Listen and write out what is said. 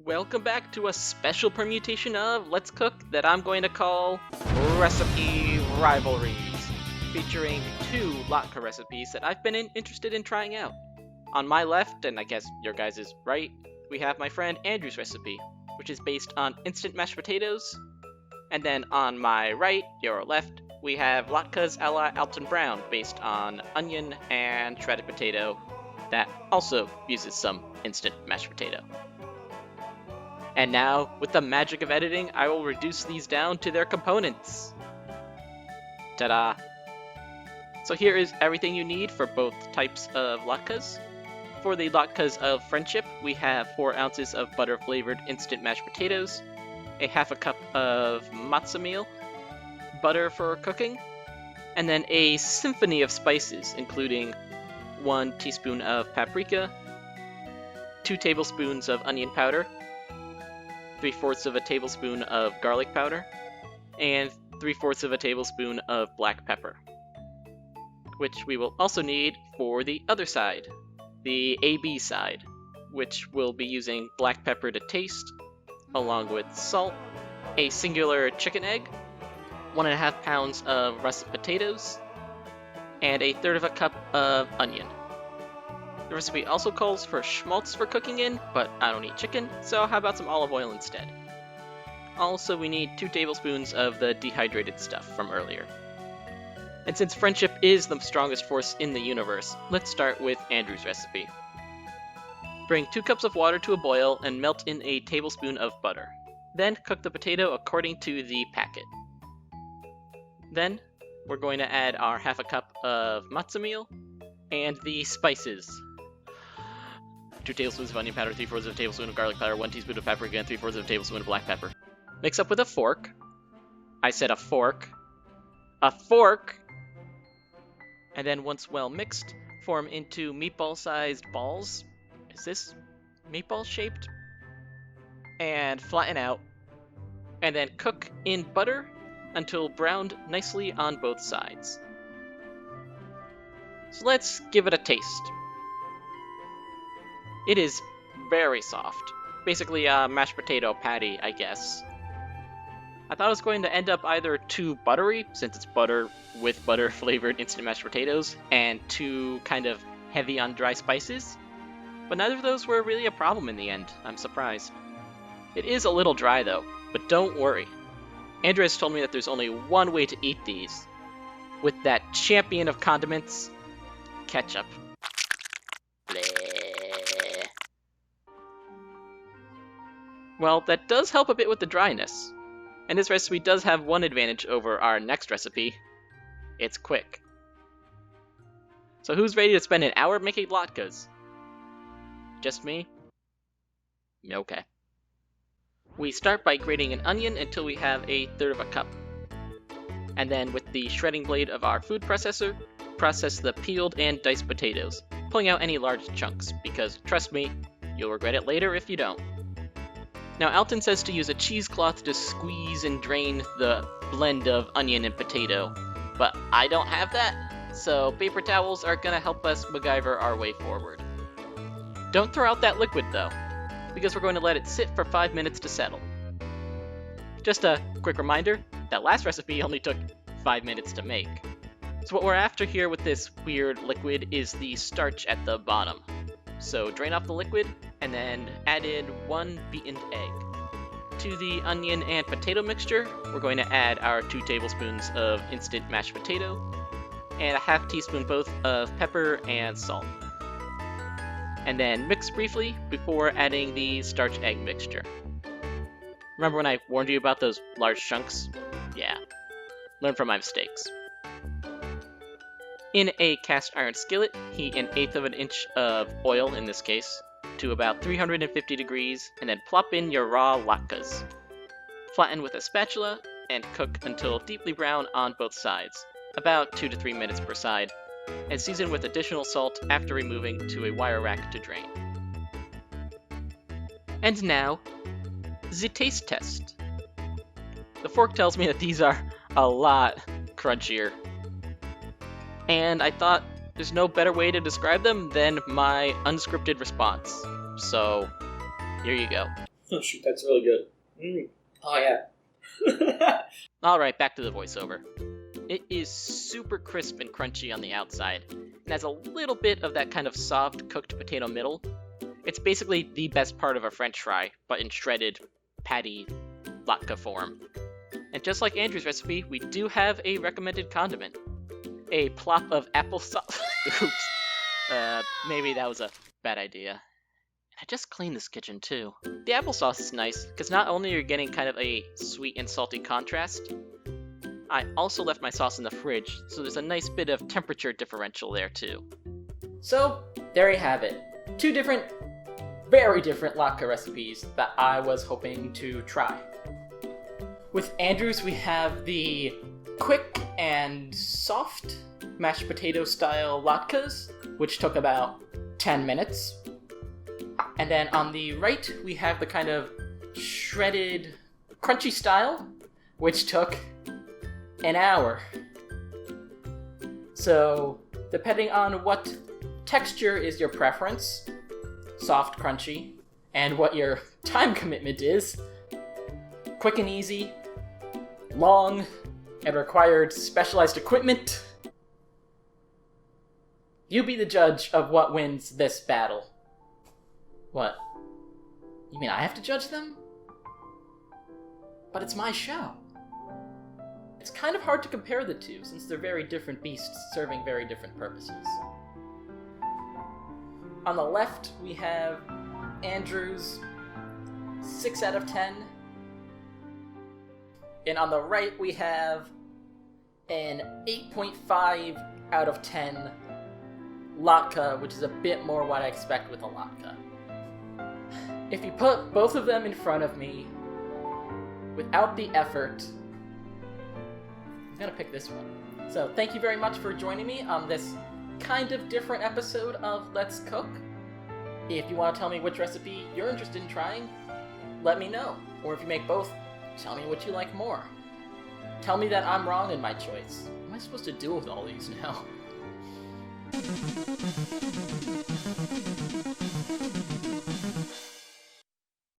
Welcome back to a special permutation of Let's Cook that I'm going to call Recipe Rivalries, featuring two latke recipes that I've been interested in trying out. On my left, and I guess your guys' right, we have my friend Andrew's recipe, which is based on instant mashed potatoes. And then on my right, your left, we have Latkes a la Alton Brown, based on onion and shredded potato, that also uses some instant mashed potato. And now, with the magic of editing, I will reduce these down to their components. Ta-da! So here is everything you need for both types of latkes. For the latkes of friendship, we have 4 ounces of butter-flavored instant mashed potatoes, a half a cup of matzo meal, butter for cooking, and then a symphony of spices, including 1 teaspoon of paprika, 2 tablespoons of onion powder, 3/4 of a tablespoon of garlic powder, and 3/4 of a tablespoon of black pepper, which we will also need for the other side, the AB side, which will be using black pepper to taste, along with salt, a singular chicken egg, 1.5 pounds of russet potatoes, and 1/3 of a cup of onion. The recipe also calls for schmaltz for cooking in, but I don't eat chicken, so how about some olive oil instead? Also, we need 2 tablespoons of the dehydrated stuff from earlier. And since friendship is the strongest force in the universe, let's start with Andrew's recipe. Bring 2 cups of water to a boil and melt in a tablespoon of butter. Then cook the potato according to the packet. Then, we're going to add our half a cup of matzo meal and the spices. 2 tablespoons of onion powder, 3/4 of a tablespoon of garlic powder, 1 teaspoon of paprika, and 3/4 of a tablespoon of black pepper. Mix up with a fork. I said a fork. A fork! And then once well mixed, form into meatball-sized balls. Is this meatball-shaped? And flatten out. And then cook in butter until browned nicely on both sides. So let's give it a taste. It is very soft. Basically a mashed potato patty, I guess. I thought it was going to end up either too buttery, since it's butter with butter-flavored instant mashed potatoes, and too kind of heavy on dry spices. But neither of those were really a problem in the end. I'm surprised. It is a little dry though, but don't worry. Andrew has told me that there's only one way to eat these. With that champion of condiments, ketchup. Bleh. Well, that does help a bit with the dryness. And this recipe does have one advantage over our next recipe. It's quick. So who's ready to spend an hour making latkes? Just me? Okay. We start by grating an onion until we have 1/3 of a cup. And then with the shredding blade of our food processor, process the peeled and diced potatoes, pulling out any large chunks, because trust me, you'll regret it later if you don't. Now Alton says to use a cheesecloth to squeeze and drain the blend of onion and potato, but I don't have that, so paper towels are gonna help us MacGyver our way forward. Don't throw out that liquid though, because we're going to let it sit for 5 minutes to settle. Just a quick reminder, that last recipe only took 5 minutes to make. So what we're after here with this weird liquid is the starch at the bottom. So drain off the liquid, and then add in 1 beaten egg. To the onion and potato mixture, we're going to add our 2 tablespoons of instant mashed potato, and a half teaspoon both of pepper and salt. And then mix briefly before adding the starch egg mixture. Remember when I warned you about those large chunks? Yeah, learn from my mistakes. In a cast iron skillet, heat 1/8 of an inch of oil, in this case, to about 350 degrees, and then plop in your raw latkes. Flatten with a spatula, and cook until deeply brown on both sides, about 2 to 3 minutes per side, and season with additional salt after removing to a wire rack to drain. And now, the taste test. The fork tells me that these are a lot crunchier. And I thought there's no better way to describe them than my unscripted response. So, here you go. Oh shoot, that's really good. Oh yeah. Alright, back to the voiceover. It is super crisp and crunchy on the outside, and has a little bit of that kind of soft cooked potato middle. It's basically the best part of a french fry, but in shredded, patty, latke form. And just like Andrew's recipe, we do have a recommended condiment. A plop of applesauce. Oops. Maybe that was a bad idea. I just cleaned this kitchen too. The applesauce is nice, because not only are you getting kind of a sweet and salty contrast, I also left my sauce in the fridge, so there's a nice bit of temperature differential there too. So, there you have it. 2 different, very different latke recipes that I was hoping to try. With Andrew's, we have the quick and soft mashed potato style latkes, which took about 10 minutes. And then on the right, we have the kind of shredded, crunchy style, which took an hour. So, depending on what texture is your preference, soft, crunchy, and what your time commitment is, quick and easy, long, and required specialized equipment, you be the judge of what wins this battle. What? You mean I have to judge them? But it's my show. It's kind of hard to compare the two, since they're very different beasts serving very different purposes. On the left, we have Andrew's 6 out of 10. And on the right, we have an 8.5 out of 10 latke, which is a bit more what I expect with a latke. If you put both of them in front of me, without the effort, I'm gonna pick this one. So thank you very much for joining me on this kind of different episode of Let's Cook. If you want to tell me which recipe you're interested in trying, let me know. Or if you make both, tell me what you like more. Tell me that I'm wrong in my choice. What am I supposed to do with all these now?